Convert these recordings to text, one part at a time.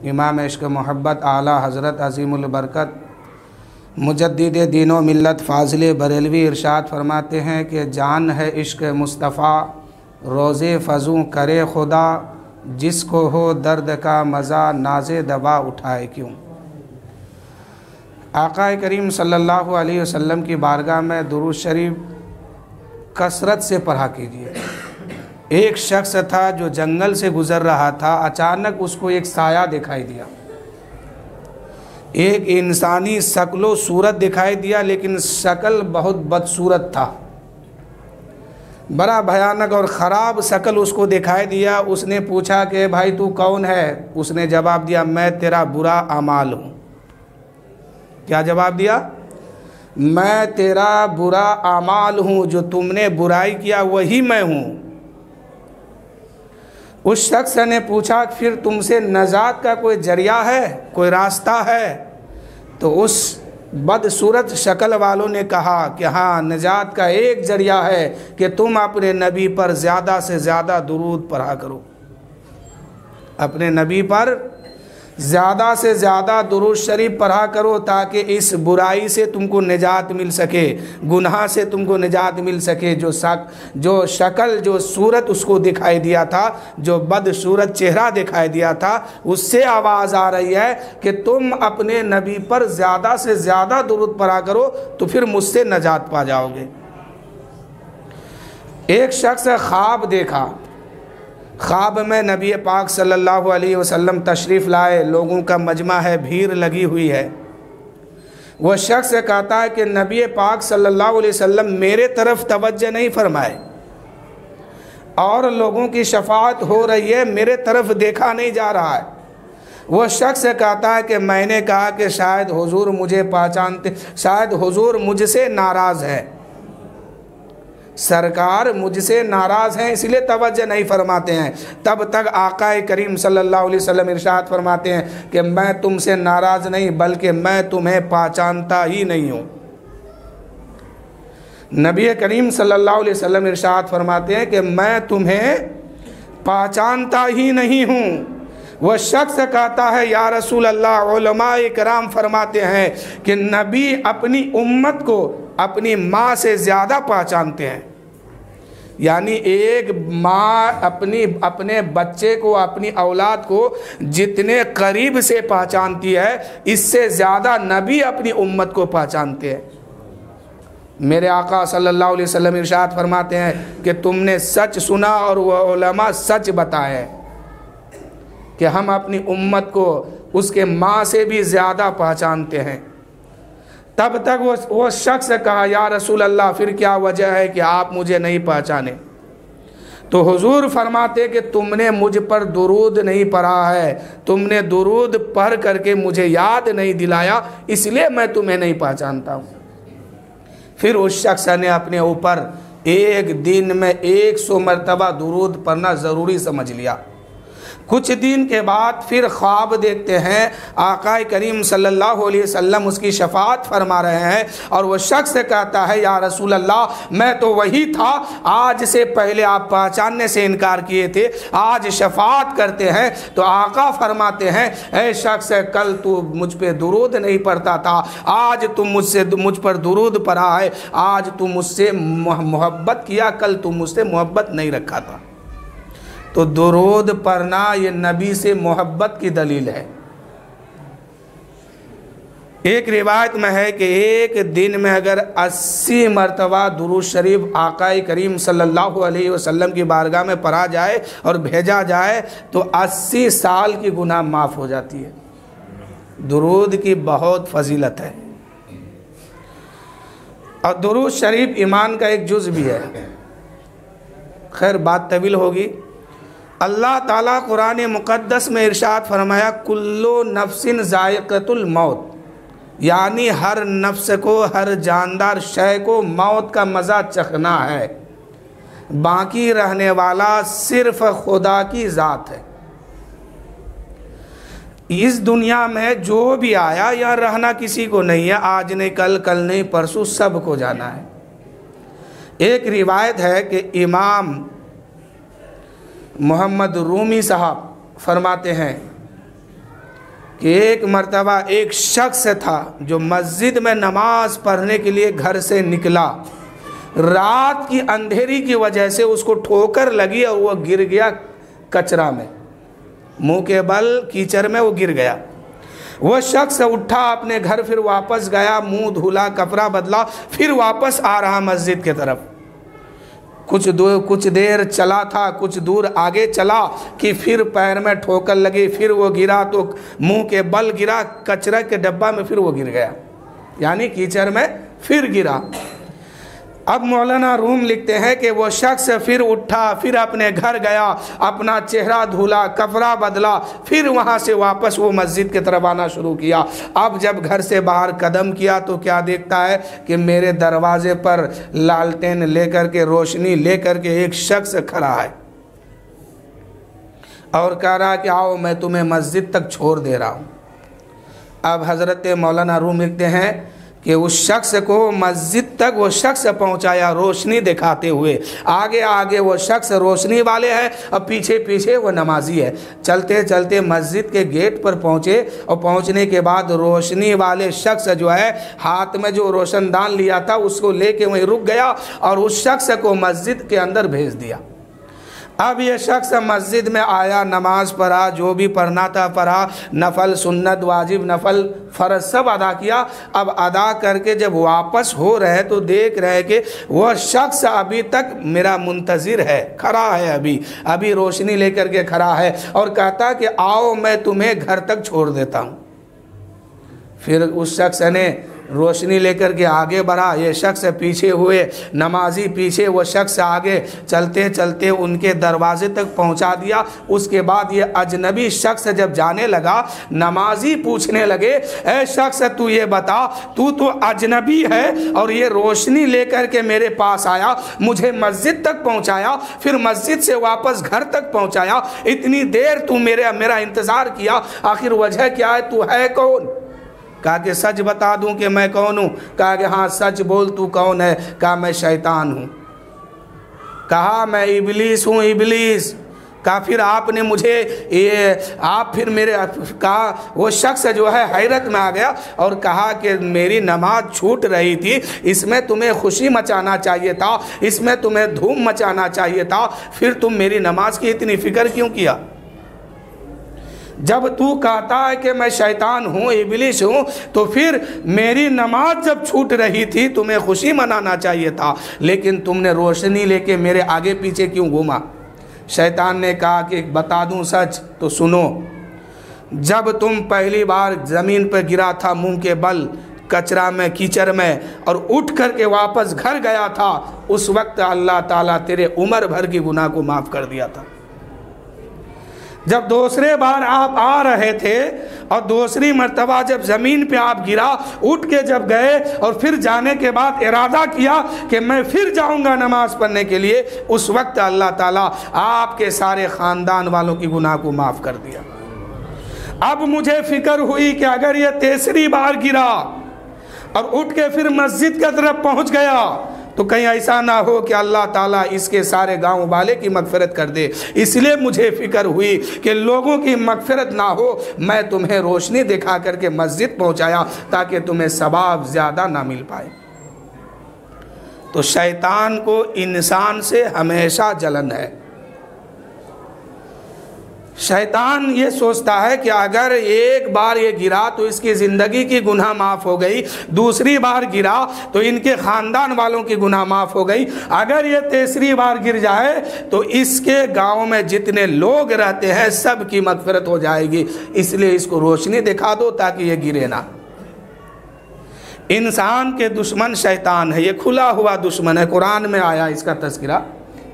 امام عشق محبت اعلیٰ حضرت عظیم البرکت مجدد دین و ملت فاضل بریلوی ارشاد فرماتے ہیں کہ جان ہے عشق مصطفیٰ روزے فزوں کرے خدا، جس کو ہو درد کا مزہ ناز دوا اٹھائے کیوں۔ آقا کریم صلی اللہ علیہ وسلم کی بارگاہ میں درود شریف کثرت سے پڑھا کیجیے۔ ایک شخص تھا جو جنگل سے گزر رہا تھا، اچانک اس کو ایک سایہ دکھائی دیا، ایک انسانی شکل و صورت دکھائی دیا، لیکن شکل بہت بدصورت تھا، بڑا بھیانک اور خراب شکل اس کو دکھائی دیا۔ اس نے پوچھا کہ بھائی تو کون ہے؟ اس نے جواب دیا میں تیرا برا اعمال ہوں۔ کیا جواب دیا؟ میں تیرا برا اعمال ہوں، جو تم نے برائی کیا وہی میں ہوں۔ اس شخص نے پوچھا پھر تم سے نجات کا کوئی ذریعہ ہے، کوئی راستہ ہے؟ تو اس بدصورت شکل والوں نے کہا کہ ہاں، نجات کا ایک ذریعہ ہے کہ تم اپنے نبی پر زیادہ سے زیادہ درود پڑھا کرو، اپنے نبی پر زیادہ سے زیادہ درود شریف پڑھا کرو، تاکہ اس برائی سے تم کو نجات مل سکے، گناہ سے تم کو نجات مل سکے۔ جو شکل، جو صورت اس کو دکھائی دیا تھا، جو بدصورت چہرہ دکھائی دیا تھا، اس سے آواز آ رہی ہے کہ تم اپنے نبی پر زیادہ سے زیادہ درود پڑھا کرو تو پھر مجھ سے نجات پا جاؤ گے۔ ایک شخص خواب دیکھا، خواب میں نبی پاک صلی اللہ علیہ وسلم تشریف لائے، لوگوں کا مجمع ہے، بھیڑ لگی ہوئی ہے۔ وہ شخص کہتا ہے کہ نبی پاک صلی اللہ علیہ وسلم میرے طرف توجہ نہیں فرمائے، اور لوگوں کی شفاعت ہو رہی ہے، میرے طرف دیکھا نہیں جا رہا ہے۔ وہ شخص کہتا ہے کہ میں نے کہا کہ شاید حضور مجھے پہچانتے، شاید حضور مجھ سے ناراض ہے، سرکار مجھ سے ناراض ہیں، اس لیے توجہ نہیں فرماتے ہیں۔ تب تک آقا کریم صلی اللہ علیہ وسلم ارشاد فرماتے ہیں کہ میں تم سے ناراض نہیں، بلکہ میں تمہیں پہچانتا ہی نہیں ہوں۔ نبی کریم صلی اللہ علیہ وسلم ارشاد فرماتے ہیں کہ میں تمہیں پہچانتا ہی نہیں ہوں۔ وہ شخص کہتا ہے یا رسول اللہ، علماء کرام فرماتے ہیں کہ نبی اپنی امت کو اپنی ماں سے زیادہ پہچانتے ہیں، یعنی ایک ماں اپنے بچے کو، اپنی اولاد کو جتنے قریب سے پہچانتی ہے، اس سے زیادہ نبی اپنی امت کو پہچانتے ہیں۔ میرے آقا صلی اللہ علیہ وسلم ارشاد فرماتے ہیں کہ تم نے سچ سنا اور وہ علماء سچ بتائے کہ ہم اپنی امت کو اس کے ماں سے بھی زیادہ پہچانتے ہیں۔ تب تک وہ شخص کہا یا رسول اللہ، پھر کیا وجہ ہے کہ آپ مجھے نہیں پہچانے؟ تو حضور فرماتے کہ تم نے مجھ پر درود نہیں پڑھا ہے، تم نے درود پڑھ کر کے مجھے یاد نہیں دلایا، اس لیے میں تمہیں نہیں پہچانتا ہوں۔ پھر اس شخص نے اپنے اوپر ایک دن میں 100 مرتبہ درود پڑھنا ضروری سمجھ لیا۔ کچھ دن کے بعد پھر خواب دیکھتے ہیں، آقا کریم صلی اللہ علیہ وسلم اس کی شفاعت فرما رہے ہیں، اور وہ شخص کہتا ہے یا رسول اللہ، میں تو وہی تھا، آج سے پہلے آپ پہچاننے سے انکار کیے تھے، آج شفاعت کرتے ہیں۔ تو آقا فرماتے ہیں اے شخص، کل تو مجھ پہ درود نہیں پڑھتا تھا، آج تم مجھ پر درود پڑھا ہے، آج تم مجھ سے محبت کیا، کل تم مجھ سے محبت نہیں رکھا تھا۔ تو درود پڑھنا یہ نبی سے محبت کی دلیل ہے۔ ایک روایت میں ہے کہ ایک دن میں اگر 80 مرتبہ درود شریف آقا کریم صلی اللہ علیہ وسلم کی بارگاہ میں پڑھا جائے اور بھیجا جائے تو 80 سال کی گناہ معاف ہو جاتی ہے۔ درود کی بہت فضیلت ہے، اور درود شریف ایمان کا ایک جز بھی ہے۔ خیر بات طویل ہوگی۔ اللہ تعالیٰ قرآن مقدس میں ارشاد فرمایا کلو نفس ذائقۃ الموت، یعنی ہر نفس کو، ہر جاندار شے کو موت کا مزہ چکھنا ہے، باقی رہنے والا صرف خدا کی ذات ہے۔ اس دنیا میں جو بھی آیا یا رہنا کسی کو نہیں ہے، آج نہیں کل، کل نہیں پرسوں، سب کو جانا ہے۔ ایک روایت ہے کہ امام محمد رومی صاحب فرماتے ہیں کہ ایک مرتبہ ایک شخص تھا جو مسجد میں نماز پڑھنے کے لیے گھر سے نکلا، رات کی اندھیری کی وجہ سے اس کو ٹھوکر لگی اور وہ گر گیا کچرا میں، منہ کے بل کیچڑ میں وہ گر گیا۔ وہ شخص اٹھا اپنے گھر، پھر واپس گیا، منہ دھولا، کپڑا بدلا، پھر واپس آ رہا مسجد کے طرف۔ کچھ دیر چلا تھا، کچھ دور آگے چلا کہ پھر پیر میں ٹھوکر لگی، پھر وہ گرا تو منہ کے بل گرا کچرا کے ڈبہ میں، پھر وہ گر گیا، یعنی کیچڑ میں پھر گرا۔ اب مولانا روم لکھتے ہیں کہ وہ شخص پھر اٹھا، پھر اپنے گھر گیا، اپنا چہرہ دھولا، کپڑا بدلا، پھر وہاں سے واپس وہ مسجد کی طرف آنا شروع کیا۔ اب جب گھر سے باہر قدم کیا تو کیا دیکھتا ہے کہ میرے دروازے پر لالٹین لے کر کے، روشنی لے کر کے ایک شخص کھڑا ہے اور کہہ رہا کہ آؤ میں تمہیں مسجد تک چھوڑ دے رہا ہوں۔ اب حضرت مولانا روم لکھتے ہیں کہ اس شخص کو مسجد تک وہ شخص پہنچایا روشنی دکھاتے ہوئے، آگے آگے وہ شخص روشنی والے ہے اور پیچھے پیچھے وہ نمازی ہے۔ چلتے چلتے مسجد کے گیٹ پر پہنچے اور پہنچنے کے بعد روشنی والے شخص جو ہے ہاتھ میں جو روشن دان لیا تھا اس کو لے کے وہیں رک گیا اور اس شخص کو مسجد کے اندر بھیج دیا۔ اب یہ شخص مسجد میں آیا، نماز پڑھا، جو بھی پڑھنا تھا پڑھا، نفل، سنت، واجب، نفل، فرض سب ادا کیا۔ اب ادا کر کے جب واپس ہو رہے تو دیکھ رہے کہ وہ شخص ابھی تک میرا منتظر ہے، کھڑا ہے، ابھی روشنی لے کر کے کھڑا ہے اور کہتا کہ آؤ میں تمہیں گھر تک چھوڑ دیتا ہوں۔ پھر اس شخص نے روشنی لے کر کے آگے بڑھا، یہ شخص پیچھے ہوئے، نمازی پیچھے، وہ شخص آگے، چلتے چلتے ان کے دروازے تک پہنچا دیا۔ اس کے بعد یہ اجنبی شخص جب جانے لگا، نمازی پوچھنے لگے اے شخص تو یہ بتا، تو اجنبی ہے اور یہ روشنی لے کر کے میرے پاس آیا، مجھے مسجد تک پہنچایا، پھر مسجد سے واپس گھر تک پہنچایا، اتنی دیر تو میرا انتظار کیا، آخر وجہ کیا ہے، تو ہے کون؟ کہا کہ سچ بتا دوں کہ میں کون ہوں؟ کہا کہ ہاں سچ بول، تو کون ہے؟ کہا میں شیطان ہوں۔ کہا میں ابلیس ہوں، ابلیس۔ کہا پھر آپ نے مجھے آپ پھر میرے کہا وہ شخص جو ہے حیرت میں آ گیا اور کہا کہ میری نماز چھوٹ رہی تھی، اس میں تمہیں خوشی مچانا چاہیے تھا، اس میں تمہیں دھوم مچانا چاہیے تھا، پھر تم میری نماز کی اتنی فکر کیوں کیا؟ جب تو کہتا ہے کہ میں شیطان ہوں، ابلیس ہوں، تو پھر میری نماز جب چھوٹ رہی تھی تمہیں خوشی منانا چاہیے تھا، لیکن تم نے روشنی لے کے میرے آگے پیچھے کیوں گھوما؟ شیطان نے کہا کہ بتا دوں سچ تو سنو، جب تم پہلی بار زمین پر گرا تھا منہ کے بل کچرا میں، کیچڑ میں، اور اٹھ کر کے واپس گھر گیا تھا، اس وقت اللہ تعالیٰ تیرے عمر بھر کی گناہ کو معاف کر دیا تھا۔ جب دوسرے بار آپ آ رہے تھے اور دوسری مرتبہ جب زمین پہ آپ گرا، اٹھ کے جب گئے اور پھر جانے کے بعد ارادہ کیا کہ میں پھر جاؤں گا نماز پڑھنے کے لیے، اس وقت اللہ تعالیٰ آپ کے سارے خاندان والوں کی گناہ کو معاف کر دیا۔ اب مجھے فکر ہوئی کہ اگر یہ تیسری بار گرا اور اٹھ کے پھر مسجد کی طرف پہنچ گیا تو کہیں ایسا نہ ہو کہ اللہ تعالیٰ اس کے سارے گاؤں والے کی مغفرت کر دے، اس لیے مجھے فکر ہوئی کہ لوگوں کی مغفرت نہ ہو، میں تمہیں روشنی دکھا کر کے مسجد پہنچایا تاکہ تمہیں ثواب زیادہ نہ مل پائے۔ تو شیطان کو انسان سے ہمیشہ جلن ہے۔ شیطان یہ سوچتا ہے کہ اگر ایک بار یہ گرا تو اس کی زندگی کی گناہ معاف ہو گئی، دوسری بار گرا تو ان کے خاندان والوں کی گناہ معاف ہو گئی، اگر یہ تیسری بار گر جائے تو اس کے گاؤں میں جتنے لوگ رہتے ہیں سب کی مغفرت ہو جائے گی، اس لیے اس کو روشنی دکھا دو تاکہ یہ گرے نہ۔ انسان کے دشمن شیطان ہے، یہ کھلا ہوا دشمن ہے، قرآن میں آیا اس کا تذکرہ،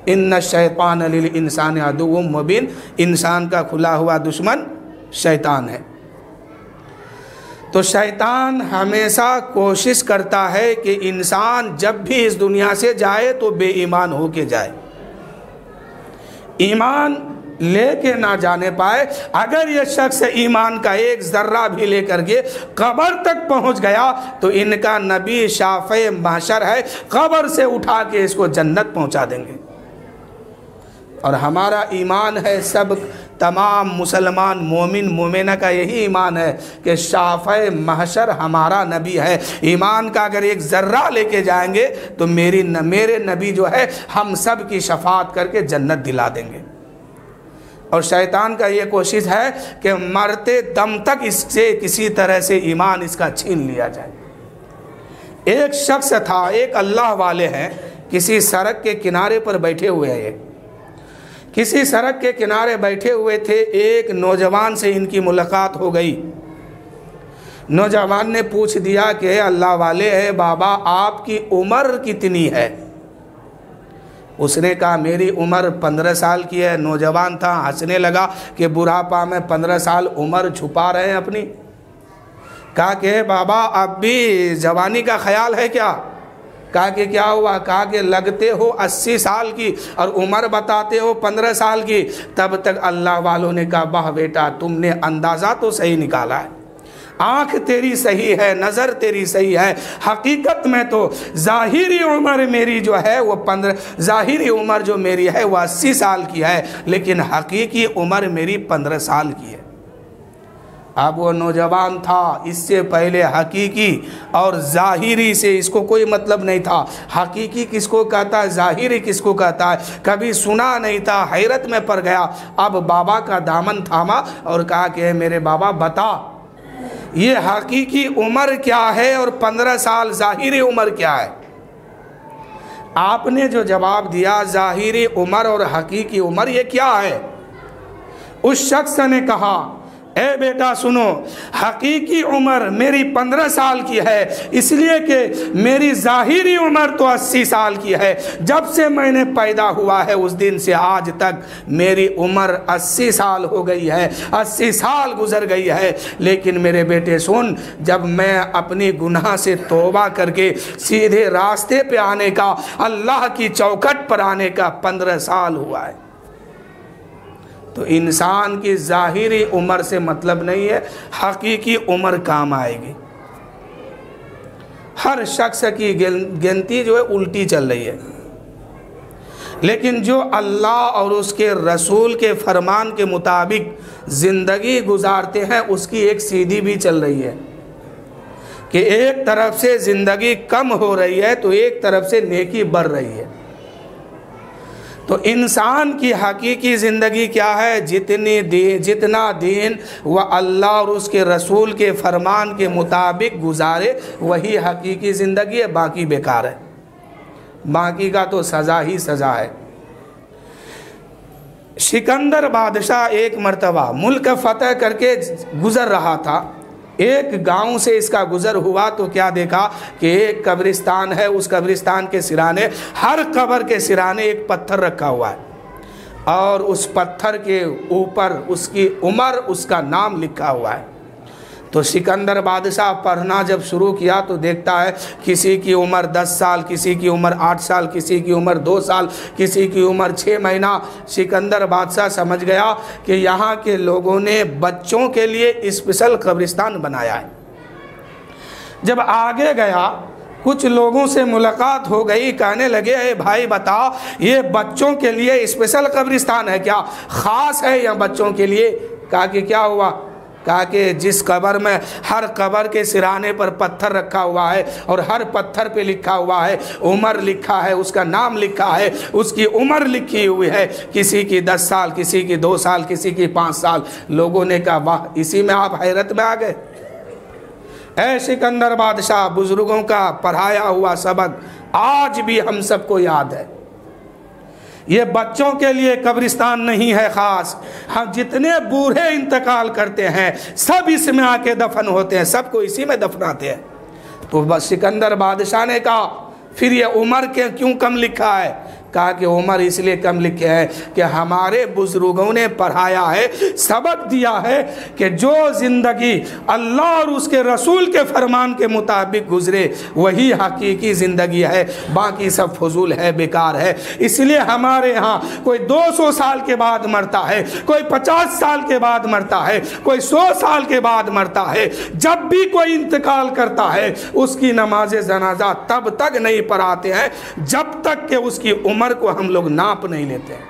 ان الشیطان للانسان عدو مبین، انسان کا کھلا ہوا دشمن شیطان ہے۔ تو شیطان ہمیشہ کوشش کرتا ہے کہ انسان جب بھی اس دنیا سے جائے تو بے ایمان ہو کے جائے، ایمان لے کے نہ جانے پائے۔ اگر یہ شخص ایمان کا ایک ذرہ بھی لے کر کے قبر تک پہنچ گیا تو ان کا نبی شافع محشر ہے، قبر سے اٹھا کے اس کو جنت پہنچا دیں گے۔ اور ہمارا ایمان ہے سب تمام مسلمان مومن مومنہ کا یہی ایمان ہے کہ شافع محشر ہمارا نبی ہے۔ ایمان کا اگر ایک ذرہ لے کے جائیں گے تو میرے نبی جو ہے ہم سب کی شفاعت کر کے جنت دلا دیں گے۔ اور شیطان کا یہ کوشش ہے کہ مرتے دم تک اس سے کسی طرح سے ایمان اس کا چھین لیا جائے۔ ایک شخص تھا، ایک اللہ والے ہیں، کسی سڑک کے کنارے پر بیٹھے ہوئے ہیں، کسی سڑک کے کنارے بیٹھے ہوئے تھے، ایک نوجوان سے ان کی ملاقات ہو گئی۔ نوجوان نے پوچھ دیا کہ اللہ والے ہے بابا آپ کی عمر کتنی ہے؟ اس نے کہا میری عمر 15 سال کی ہے۔ نوجوان تھا، ہنسنے لگا کہ بڑھاپا میں 15 سال عمر چھپا رہے ہیں اپنی۔ کہا کہ بابا اب بھی جوانی کا خیال ہے کیا؟ کہا کہ کیا ہوا؟ کہا کہ لگتے ہو 80 سال کی اور عمر بتاتے ہو 15 سال کی۔ تب تک اللہ والوں نے کہا واہ بیٹا تم نے اندازہ تو صحیح نکالا ہے، آنکھ تیری صحیح ہے، نظر تیری صحیح ہے، حقیقت میں تو ظاہری عمر میری جو ہے وہ ظاہری عمر جو میری ہے وہ 80 سال کی ہے، لیکن حقیقی عمر میری 15 سال کی ہے۔ اب وہ نوجوان تھا، اس سے پہلے حقیقی اور ظاہری سے اس کو کوئی مطلب نہیں تھا۔ حقیقی کس کو کہتا ہے، ظاہری کس کو کہتا ہے کبھی سنا نہیں تھا، حیرت میں پڑ گیا۔ اب بابا کا دامن تھاما اور کہا کہ میرے بابا بتا یہ حقیقی عمر کیا ہے اور 15 سال ظاہری عمر کیا ہے؟ آپ نے جو جواب دیا ظاہری عمر اور حقیقی عمر یہ کیا ہے؟ اس شخص نے کہا اے بیٹا سنو، حقیقی عمر میری 15 سال کی ہے، اس لیے کہ میری ظاہری عمر تو 80 سال کی ہے۔ جب سے میں نے پیدا ہوا ہے اس دن سے آج تک میری عمر 80 سال ہو گئی ہے، 80 سال گزر گئی ہے۔ لیکن میرے بیٹے سن، جب میں اپنی گناہ سے توبہ کر کے سیدھے راستے پہ آنے کا، اللہ کی چوکھٹ پر آنے کا 15 سال ہوا ہے۔ تو انسان کی ظاہری عمر سے مطلب نہیں ہے، حقیقی عمر کام آئے گی۔ ہر شخص کی گنتی جو ہے الٹی چل رہی ہے، لیکن جو اللہ اور اس کے رسول کے فرمان کے مطابق زندگی گزارتے ہیں اس کی ایک سیدھی بھی چل رہی ہے کہ ایک طرف سے زندگی کم ہو رہی ہے تو ایک طرف سے نیکی بڑھ رہی ہے۔ تو انسان کی حقیقی زندگی کیا ہے؟ جتنا دین وہ اللہ اور اس کے رسول کے فرمان کے مطابق گزارے وہی حقیقی زندگی ہے، باقی بیکار ہے، باقی کا تو سزا ہی سزا ہے۔ سکندر بادشاہ ایک مرتبہ ملک فتح کر کے گزر رہا تھا، ایک گاؤں سے اس کا گزر ہوا تو کیا دیکھا کہ ایک قبرستان ہے، اس قبرستان کے سرانے، ہر قبر کے سرانے ایک پتھر رکھا ہوا ہے اور اس پتھر کے اوپر اس کی عمر، اس کا نام لکھا ہوا ہے۔ تو سکندر بادشاہ پڑھنا جب شروع کیا تو دیکھتا ہے کسی کی عمر 10 سال، کسی کی عمر 8 سال، کسی کی عمر 2 سال، کسی کی عمر 6 مہینہ۔ سکندر بادشاہ سمجھ گیا کہ یہاں کے لوگوں نے بچوں کے لیے اسپیشل قبرستان بنایا ہے۔ جب آگے گیا کچھ لوگوں سے ملاقات ہو گئی، کہنے لگے اے بھائی بتا یہ بچوں کے لیے اسپیشل قبرستان ہے کیا، خاص ہے یا بچوں کے لیے؟ کہا کہ کیا ہوا؟ کہا کہ جس قبر میں ہر قبر کے سرانے پر پتھر رکھا ہوا ہے اور ہر پتھر پہ لکھا ہوا ہے عمر، لکھا ہے اس کا نام، لکھا ہے اس کی عمر لکھی ہوئی ہے، کسی کی 10 سال، کسی کی 2 سال، کسی کی 5 سال۔ لوگوں نے کہا واہ، اسی میں آپ حیرت میں آ گئے؟ اے سکندر بادشاہ، بزرگوں کا پڑھایا ہوا سبق آج بھی ہم سب کو یاد ہے۔ یہ بچوں کے لیے قبرستان نہیں ہے خاص، ہم جتنے بوڑھے انتقال کرتے ہیں سب اس میں آ کے دفن ہوتے ہیں، سب کو اسی میں دفناتے ہیں۔ تو بس سکندر بادشاہ نے کہا پھر یہ عمر کے کیوں کم لکھا ہے؟ کہا کہ عمر اس لیے کم لکھے ہیں کہ ہمارے بزرگوں نے پڑھایا ہے، سبق دیا ہے کہ جو زندگی اللہ اور اس کے رسول کے فرمان کے مطابق گزرے وہی حقیقی زندگی ہے، باقی سب فضول ہے، بیکار ہے۔ اس لیے ہمارے ہاں کوئی 200 سال کے بعد مرتا ہے، کوئی 50 سال کے بعد مرتا ہے، کوئی 100 سال کے بعد مرتا ہے۔ جب بھی کوئی انتقال کرتا ہے اس کی نماز جنازہ تب تک نہیں پڑھاتے ہیں جب تک کہ اس کی عمر کو ہم لوگ ناپ نہیں لیتے ہیں۔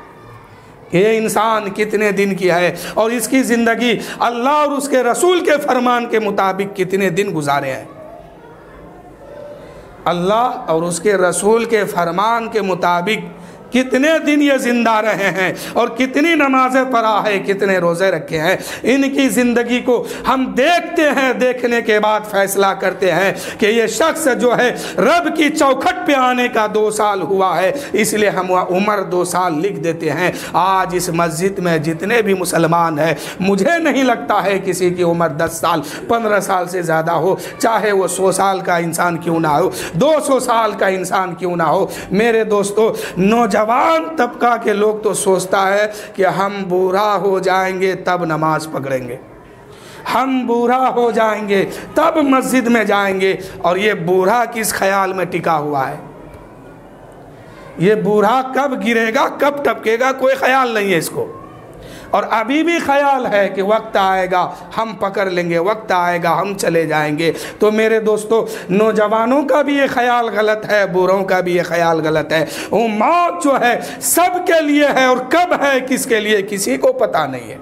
کہ یہ انسان کتنے دن کی ہے اور اس کی زندگی اللہ اور اس کے رسول کے فرمان کے مطابق کتنے دن گزارے ہیں۔ اللہ اور اس کے رسول کے فرمان کے مطابق کتنے دن یہ زندہ رہے ہیں اور کتنی نمازیں پڑھا ہے، کتنے روزے رکھے ہیں، ان کی زندگی کو ہم دیکھتے ہیں، دیکھنے کے بعد فیصلہ کرتے ہیں کہ یہ شخص جو ہے رب کی چوکھٹ پہ آنے کا 2 سال ہوا ہے، اس لیے ہم عمر 2 سال لکھ دیتے ہیں۔ آج اس مسجد میں جتنے بھی مسلمان ہیں، مجھے نہیں لگتا ہے کسی کی عمر 10 سال 15 سال سے زیادہ ہو، چاہے وہ 100 سال کا انسان کیوں نہ ہو، 200 سال کا انسان کیوں نہ ہو۔ میرے دوستو، نوجوان طبقہ کے لوگ تو سوچتا ہے کہ ہم بوڑھا ہو جائیں گے تب نماز پکڑیں گے، ہم بوڑھا ہو جائیں گے تب مسجد میں جائیں گے، اور یہ بوڑھا کس خیال میں ٹکا ہوا ہے؟ یہ بوڑھا کب گرے گا، کب ٹپکے گا، کوئی خیال نہیں ہے اس کو۔ اور ابھی بھی خیال ہے کہ وقت آئے گا ہم پکڑ لیں گے، وقت آئے گا ہم چلے جائیں گے۔ تو میرے دوستو، نوجوانوں کا بھی یہ خیال غلط ہے، بوڑھوں کا بھی یہ خیال غلط ہے۔ وہ موت جو ہے سب کے لیے ہے، اور کب ہے کس کے لیے کسی کو پتہ نہیں ہے۔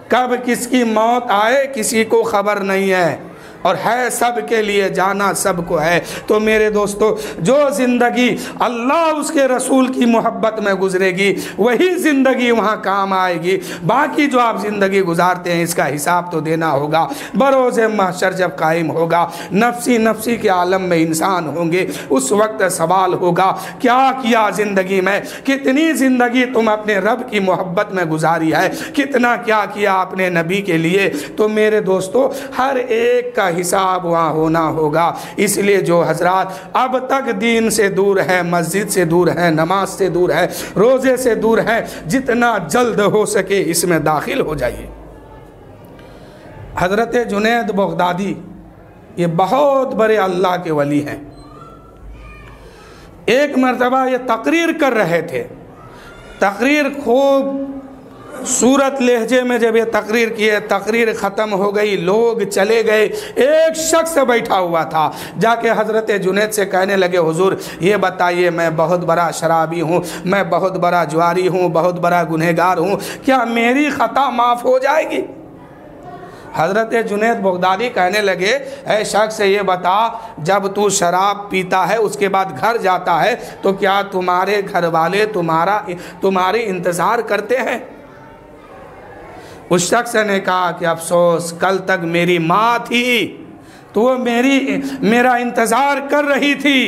کب کس کی موت آئے کسی کو خبر نہیں ہے، اور ہے سب کے لیے، جانا سب کو ہے۔ تو میرے دوستو، جو زندگی اللہ اس کے رسول کی محبت میں گزرے گی وہی زندگی وہاں کام آئے گی۔ باقی جو آپ زندگی گزارتے ہیں اس کا حساب تو دینا ہوگا۔ بروز محشر جب قائم ہوگا، نفسی نفسی کے عالم میں انسان ہوں گے، اس وقت سوال ہوگا کیا کیا زندگی میں، کتنی زندگی تم اپنے رب کی محبت میں گزاری ہے، کتنا کیا کیا اپنے نبی کے لیے۔ تو میرے دوستو، ہر ایک کا حساب وہاں ہونا ہوگا۔ اس لیے جو حضرات اب تک دین سے دور ہے، مسجد سے دور ہے، نماز سے دور ہے، روزے سے دور ہے، جتنا جلد ہو سکے اس میں داخل ہو جائیے۔ حضرت جنید بغدادی یہ بہت بڑے اللہ کے ولی ہیں۔ ایک مرتبہ یہ تقریر کر رہے تھے، تقریر خوب صورت لہجے میں جب یہ تقریر کیے، تقریر ختم ہو گئی، لوگ چلے گئے، ایک شخص بیٹھا ہوا تھا، جا کے حضرت جنید سے کہنے لگے حضور یہ بتائیے، میں بہت بڑا شرابی ہوں، میں بہت بڑا جواری ہوں، بہت بڑا گنہگار ہوں، کیا میری خطا معاف ہو جائے گی؟ حضرت جنید بغدادی کہنے لگے اے شخص یہ بتا، جب تو شراب پیتا ہے اس کے بعد گھر جاتا ہے تو کیا تمہارے گھر والے تمہاری انتظار کرتے ہیں؟ اس شخص نے کہا کہ افسوس، کل تک میری ماں تھی تو وہ میرا انتظار کر رہی تھی،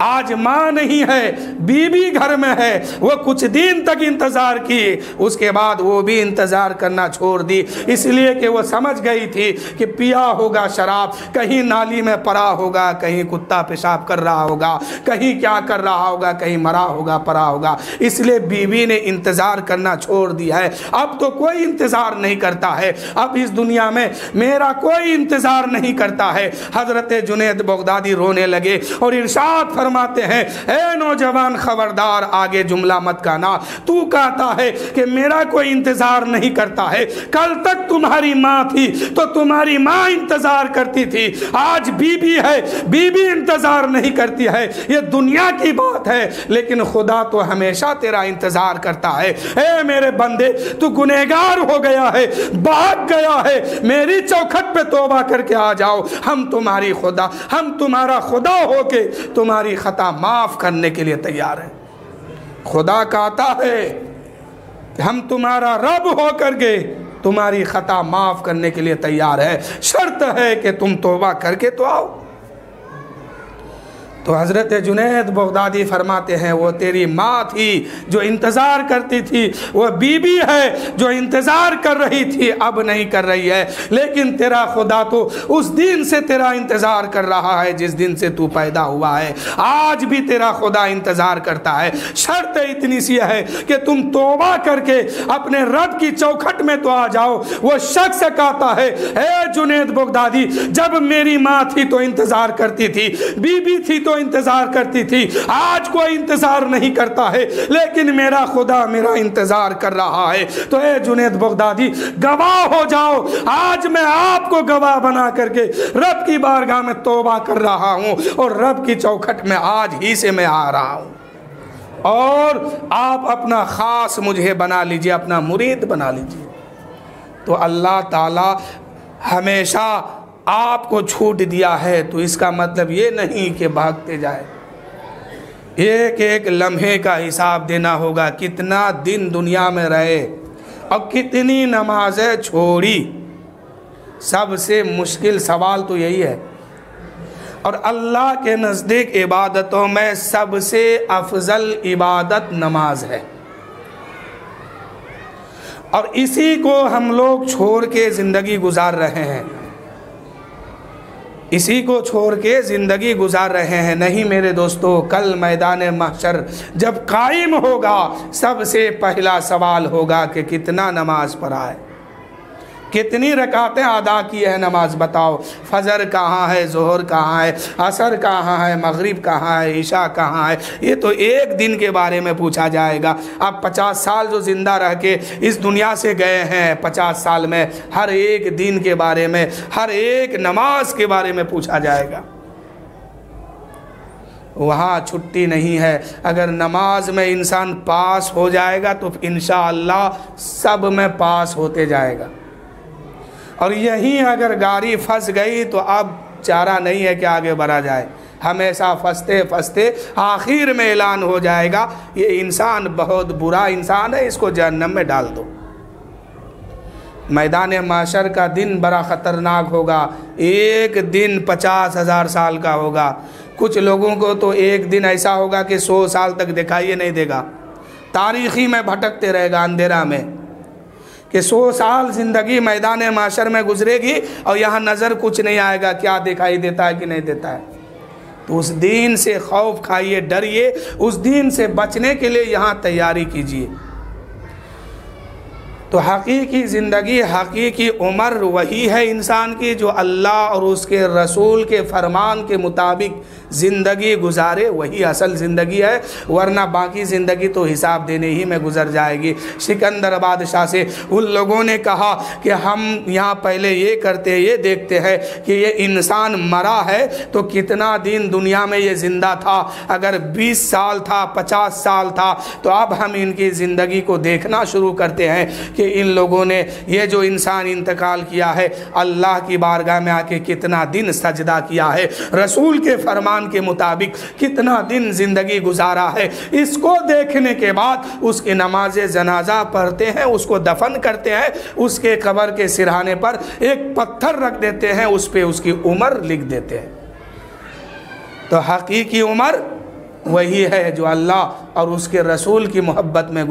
آج ماں نہیں ہے، بیوی گھر میں ہے، وہ کچھ دن تک انتظار کی، اس کے بعد وہ بھی انتظار کرنا چھوڑ دی، اس لیے کہ وہ سمجھ گئی تھی کہ پیا ہوگا شراب، کہیں نالی میں پڑا ہوگا، کہیں کتا پیشاب کر رہا ہوگا، کہیں کیا کر رہا ہوگا، کہیں مرا ہوگا پڑا ہوگا، اس لیے بیوی نے انتظار کرنا چھوڑ دیا ہے۔ اب تو کوئی انتظار نہیں کرتا ہے، اب اس دنیا میں میرا کوئی انتظار نہیں کرتا ہے۔ حضرت جنید بغدادی رونے لگے اور ارشاد فرماتے ہیں اے نوجوان خبردار، آگے جملہ مت کہنا، تو کہتا ہے کہ میرا کوئی انتظار نہیں کرتا ہے، کل تک تمہاری ماں تھی تو تمہاری ماں انتظار کرتی تھی، آج بیوی ہے، بیوی انتظار نہیں کرتی ہے، یہ دنیا کی بات ہے، لیکن خدا تو ہمیشہ تیرا انتظار کرتا ہے۔ اے میرے بندے، تو گنہگار ہو گیا ہے، بھاگ گیا ہے، میری چوکھٹ پہ توبہ کر کے آ جاؤ، ہم تمہارا خدا ہو کے تمہاری خطا معاف کرنے کے لیے تیار ہیں۔ خدا کہتا ہے کہ ہم تمہارا رب ہو کر کے تمہاری خطا معاف کرنے کے لیے تیار ہے، شرط ہے کہ تم توبہ کر کے تو آؤ۔ تو حضرت جنید بغدادی فرماتے ہیں وہ تیری ماں تھی جو انتظار کرتی تھی، وہ بیوی ہے جو انتظار کر رہی تھی، اب نہیں کر رہی ہے، لیکن تیرا خدا تو اس دن سے تیرا انتظار کر رہا ہے جس دن سے تو پیدا ہوا ہے، آج بھی تیرا خدا انتظار کرتا ہے، شرط اتنی سی ہے کہ تم توبہ کر کے اپنے رب کی چوکھٹ میں تو آ جاؤ۔ وہ شخص کہتا ہے اے جنید بغدادی، جب میری ماں تھی تو انتظار کرتی تھی، بیوی تھی تو انتظار کرتی تھی، آج کوئی انتظار نہیں کرتا ہے، لیکن میرا خدا میرا انتظار کر رہا ہے۔ تو اے جنید بغدادی گواہ ہو جاؤ، آج میں آپ کو گواہ بنا کر کے رب کی بارگاہ میں توبہ کر رہا ہوں، اور رب کی چوکھٹ میں آج ہی سے میں آ رہا ہوں۔ اور آپ اپنا خاص مجھے بنا لیجئے، اپنا مرید بنا لیجئے۔ تو اللہ تعالیٰ ہمیشہ آپ کو چھوٹ دیا ہے، تو اس کا مطلب یہ نہیں کہ بھاگتے جائے۔ ایک ایک لمحے کا حساب دینا ہوگا، کتنا دن دنیا میں رہے اور کتنی نمازیں چھوڑی۔ سب سے مشکل سوال تو یہی ہے، اور اللہ کے نزدیک عبادتوں میں سب سے افضل عبادت نماز ہے، اور اسی کو ہم لوگ چھوڑ کے زندگی گزار رہے ہیں، اسی کو چھوڑ کے زندگی گزار رہے ہیں۔ نہیں میرے دوستو، کل میدان محشر جب قائم ہوگا، سب سے پہلا سوال ہوگا کہ کتنا نماز پڑھا ہے، کتنی رکعتیں ادا کی ہے نماز، بتاؤ۔ فجر کہاں ہے، ظہر کہاں ہے، عصر کہاں ہے، مغرب کہاں ہے، عشاء کہاں ہے۔ یہ تو ایک دن کے بارے میں پوچھا جائے گا۔ اب 50 سال جو زندہ رہ کے اس دنیا سے گئے ہیں، 50 سال میں ہر ایک دن کے بارے میں، ہر ایک نماز کے بارے میں پوچھا جائے گا۔ وہاں چھٹی نہیں ہے۔ اگر نماز میں انسان پاس ہو جائے گا تو انشاءاللہ سب میں پاس ہوتے جائے گا، اور یہیں اگر گاڑی پھنس گئی تو اب چارہ نہیں ہے کہ آگے بڑھا جائے، ہمیشہ پھنستے پھنستے آخر میں اعلان ہو جائے گا یہ انسان بہت برا انسان ہے، اس کو جہنم میں ڈال دو۔ میدان محشر کا دن بڑا خطرناک ہوگا۔ ایک دن 50,000 سال کا ہوگا۔ کچھ لوگوں کو تو ایک دن ایسا ہوگا کہ 100 سال تک دکھائیے نہیں دے گا، تاریخی میں بھٹکتے رہے گا اندھیرا میں، کہ 100 سال زندگی میدان محشر میں گزرے گی اور یہاں نظر کچھ نہیں آئے گا، کیا دکھائی دیتا ہے کہ نہیں دیتا ہے۔ تو اس دن سے خوف کھائیے، ڈریے، اس دن سے بچنے کے لیے یہاں تیاری کیجیے۔ تو حقیقی زندگی، حقیقی عمر وہی ہے انسان کی جو اللہ اور اس کے رسول کے فرمان کے مطابق زندگی گزارے، وہی اصل زندگی ہے، ورنہ باقی زندگی تو حساب دینے ہی میں گزر جائے گی۔ سکندر بادشاہ سے ان لوگوں نے کہا کہ ہم یہاں پہلے یہ کرتے، یہ دیکھتے ہیں کہ یہ انسان مرا ہے تو کتنا دن دنیا میں یہ زندہ تھا، اگر 20 سال تھا، 50 سال تھا، تو اب ہم ان کی زندگی کو دیکھنا شروع کرتے ہیں کہ ان لوگوں نے یہ جو انسان انتقال کیا ہے، اللہ کی بارگاہ میں آ کے کتنا دن سجدہ کیا ہے، رسول کے فرمان کے مطابق کتنا دن زندگی گزارا ہے۔ اس کو دیکھنے کے بعد اس کی نماز جنازہ پڑھتے ہیں، اس کو دفن کرتے ہیں، اس کے قبر کے سرہانے پر ایک پتھر رکھ دیتے ہیں، اس پہ اس کی عمر لکھ دیتے ہیں۔ تو حقیقی عمر وہی ہے جو اللہ اور اس کے رسول کی محبت میں